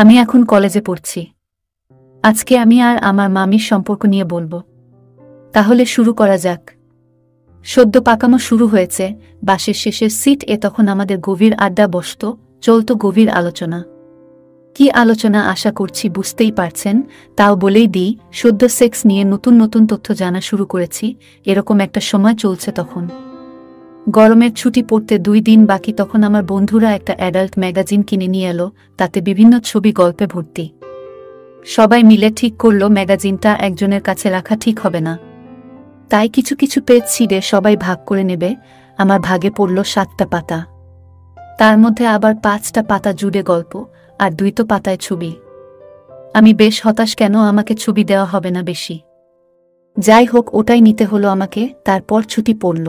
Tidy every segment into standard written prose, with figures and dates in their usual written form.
আমি এখন কলেজে পড়ছি। আজকে আমি আর আমার মামির সম্পর্ক নিয়ে বলবো। তাহলে শুরু করা যাক। সদ্য পাকামো শুরু হয়েছে, বাসের শেষের সিট তখন আমাদের গভীর আড্ডা বসত, চলত গভীর আলোচনা। কি আলোচনা আশা করছি বুঝতেই পারছেন, তাও বলেই দিই, সদ্য সেক্স নিয়ে নতুন নতুন তথ্য জানা শুরু করেছি, এরকম একটা সময় চলছে তখন। গরমের ছুটি পড়তে 2 দিন বাকি, তখন আমার বন্ধুরা একটা অ্যাডাল্ট ম্যাগাজিন কিনে নিয়ে এলো, তাতে বিভিন্ন ছবি গল্পে ভর্তি। সবাই মিলে ঠিক করল ম্যাগাজিনটা একজনের কাছে রাখা ঠিক হবে না, তাই কিছু কিছু পেজ ছিঁড়ে সবাই ভাগ করে নেবে। আমার ভাগে পড়ল 7টা পাতা, তার মধ্যে আবার 5টা পাতা জুড়ে গল্প আর 2 পাতায় ছবি। আমি বেশ হতাশ, কেন আমাকে ছবি দেওয়া হবে না বেশি। যাই হোক, ওটাই নিতে হলো আমাকে। তারপর ছুটি পড়ল,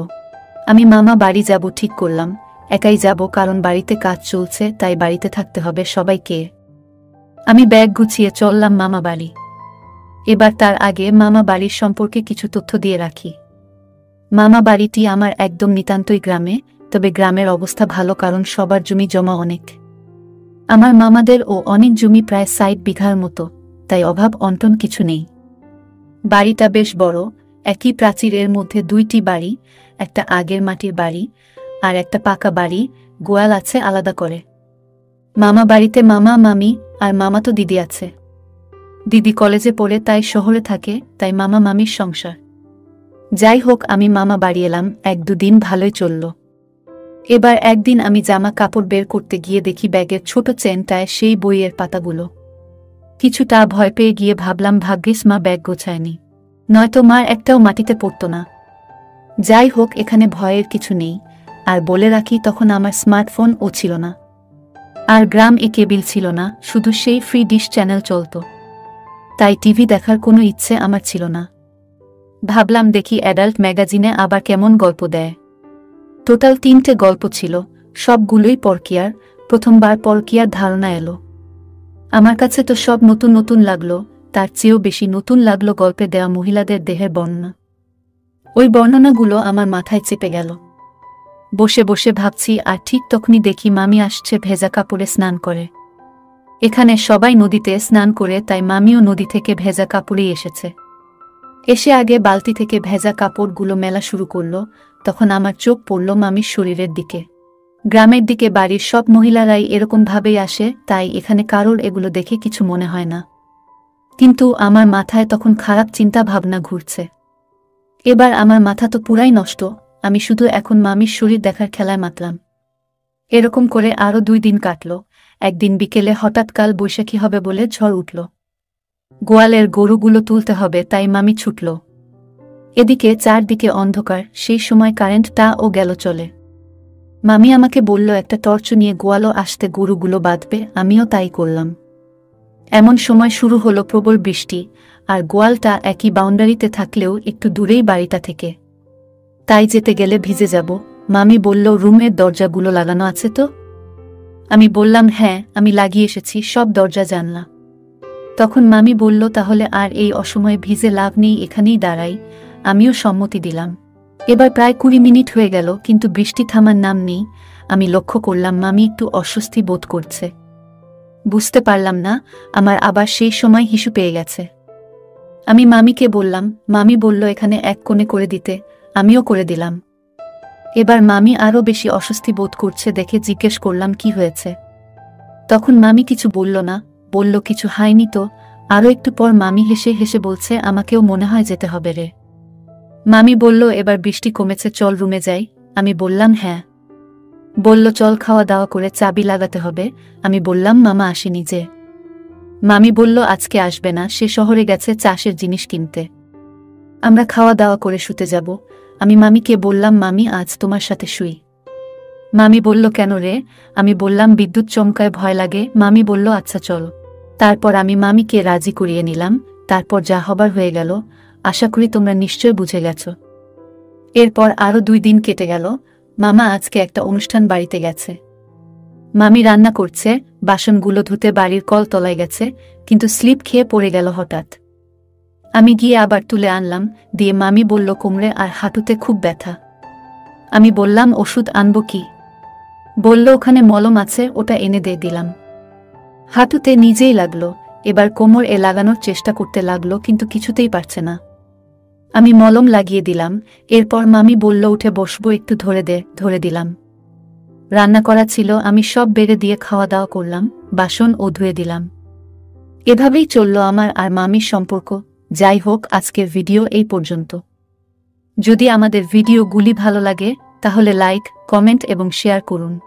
আমি মামা বাড়ি যাব ঠিক করলাম। একাই যাব, কারণ বাড়িতে কাজ চলছে, তাই বাড়িতে থাকতে হবে সবাইকে। আমি ব্যাগ গুছিয়ে চললাম মামা বাড়ি। এবার তার আগে মামা বাড়ির সম্পর্কে কিছু তথ্য দিয়ে রাখি। মামা বাড়িটি আমার একদম নিতান্তই গ্রামে, তবে গ্রামের অবস্থা ভালো, কারণ সবার জমি জমা অনেক। আমার মামাদেরও অনেক জমি, প্রায় 60 বিঘার মতো, তাই অভাব অন্টন কিছু নেই। বাড়িটা বেশ বড়, একই প্রাচীরের মধ্যে 2টি বাড়ি, একটা আগের মাটির বাড়ি আর একটা পাকা বাড়ি, গোয়াল আছে আলাদা করে। মামা বাড়িতে মামা মামি আর মামাতো দিদি আছে। দিদি কলেজে পড়ে, তাই শহরে থাকে, তাই মামা মামির সংসার। যাই হোক, আমি মামা বাড়ি এলাম, 1-2 দিন ভালোই চলল। এবার একদিন আমি জামা কাপড় বের করতে গিয়ে দেখি ব্যাগের ছোট চেনটায় সেই বইয়ের পাতাগুলো। কিছুটা ভয় পেয়ে গিয়ে ভাবলাম ভাগ্যিস মা ব্যাগ গোছায়নি, নয়তো মার একটাও মাটিতে পড়ত না। যাই হোক, এখানে ভয়ের কিছু নেই। আর বলে রাখি, তখন আমার স্মার্টফোনও ছিল না, আর গ্রাম কেবিল ছিল না, শুধু সেই ফ্রি ডিশ চ্যানেল চলত, তাই টিভি দেখার কোনো ইচ্ছে আমার ছিল না। ভাবলাম দেখি অ্যাডাল্ট ম্যাগাজিনে আবার কেমন গল্প দেয়। টোটাল 3টে গল্প ছিল, সবগুলোই পরকীয়ার। প্রথমবার পরকীয়ার ধারণা এলো আমার কাছে, তো সব নতুন নতুন লাগলো। তার চেয়েও বেশি নতুন লাগলো গল্পে দেওয়া মহিলাদের দেহের বর্ণনা। ওই বর্ণনাগুলো আমার মাথায় চেপে গেল। বসে বসে ভাবছি, আর ঠিক তখনই দেখি মামি আসছে ভেজা কাপড়ে স্নান করে। এখানে সবাই নদীতে স্নান করে, তাই মামিও নদী থেকে ভেজা কাপড়েই এসেছে। এসে আগে বালতি থেকে ভেজা কাপড়গুলো মেলা শুরু করল। তখন আমার চোখ পড়ল মামির শরীরের দিকে। গ্রামের দিকে বাড়ির সব মহিলারাই এরকমভাবেই আসে, তাই এখানে কারোর এগুলো দেখে কিছু মনে হয় না। কিন্তু আমার মাথায় তখন খারাপ চিন্তা ভাবনা ঘুরছে। এবার আমার মাথা তো পুরাই নষ্ট, আমি শুধু এখন মামির শরীর দেখার খেলায় মাতলাম। এরকম করে আরও 2 দিন কাটল। একদিন বিকেলে হঠাৎ কাল বৈশাখী হবে বলে ঝড় উঠল। গোয়ালের গরুগুলো তুলতে হবে, তাই মামি ছুটল। এদিকে চারদিকে অন্ধকার, সেই সময় কারেন্টটাও গেল চলে। মামি আমাকে বলল একটা টর্চ নিয়ে গোয়ালও আসতে গরুগুলো বাঁধবে, আমিও তাই করলাম। এমন সময় শুরু হলো প্রবল বৃষ্টি, আর গোয়ালটা একই বাউন্ডারিতে থাকলেও একটু দূরেই বাড়িটা থেকে, তাই যেতে গেলে ভিজে যাব। মামি বলল রুমের দরজাগুলো লাগানো আছে তো? আমি বললাম হ্যাঁ, আমি লাগিয়ে এসেছি সব দরজা জানলা। তখন মামি বলল তাহলে আর এই অসময়ে ভিজে লাভ নেই, এখানেই দাঁড়াই। আমিও সম্মতি দিলাম। এবার প্রায় 20 মিনিট হয়ে গেল, কিন্তু বৃষ্টি থামার নাম নেই। আমি লক্ষ্য করলাম মামি একটু অস্বস্তি বোধ করছে। বুঝতে পারলাম না, আমার আবার সেই সময় হিসু পেয়ে গেছে। আমি মামিকে বললাম, মামি বলল এখানে এক কোণে করে দিতে, আমিও করে দিলাম। এবার মামি আরও বেশি অস্বস্তি বোধ করছে দেখে জিজ্ঞেস করলাম কি হয়েছে। তখন মামি কিছু বলল না, বলল কিছু হয়নি তো। আরও একটু পর মামি হেসে হেসে বলছে আমাকেও মনে হয় যেতে হবে রে। মামি বলল এবার বৃষ্টি কমেছে, চল রুমে যাই। আমি বললাম হ্যাঁ। বলল চল খাওয়া দাওয়া করে চাবি লাগাতে হবে। আমি বললাম মামা আসেনি যে। মামি বলল আজকে আসবে না, সে শহরে গেছে চাষের জিনিস কিনতে। আমরা খাওয়া দাওয়া করে শুতে যাব। আমি মামিকে বললাম মামি আজ তোমার সাথে শুই। মামি বলল কেন রে? আমি বললাম বিদ্যুৎ চমকায় ভয় লাগে। মামি বলল আচ্ছা চল। তারপর আমি মামিকে রাজি করিয়ে নিলাম। তারপর যা হবার হয়ে গেল, আশা করি তোমরা নিশ্চয় বুঝে গেছ। এরপর আরও 2 দিন কেটে গেল। মামা আজকে একটা অনুষ্ঠান বাড়িতে গেছে। মামি রান্না করছে, বাসনগুলো ধুতে বাড়ির কল তলায় গেছে, কিন্তু স্লিপ খেয়ে পড়ে গেল হঠাৎ। আমি গিয়ে আবার তুলে আনলাম, দিয়ে মামি বলল কোমরে আর হাঁটুতে খুব ব্যথা। আমি বললাম ওষুধ আনবো কি? বলল ওখানে মলম আছে, ওটা এনে দিয়ে দিলাম। হাঁটুতে নিজেই লাগলো, এবার কোমর লাগানোর চেষ্টা করতে লাগলো, কিন্তু কিছুতেই পারছে না। আমি মলম লাগিয়ে দিলাম। এরপর মামি বলল, উঠে বসবো, একটু ধরে দিলাম। রান্না করা ছিল, আমি সব বেড়ে দিয়ে খাওয়া দাওয়া করলাম, বাসন ও ধুয়ে দিলাম। এভাবেই চলল আমার আর মামির সম্পর্ক। যাই হোক, আজকের ভিডিও এই পর্যন্ত। যদি আমাদের ভিডিওগুলি ভালো লাগে তাহলে লাইক, কমেন্ট এবং শেয়ার করুন।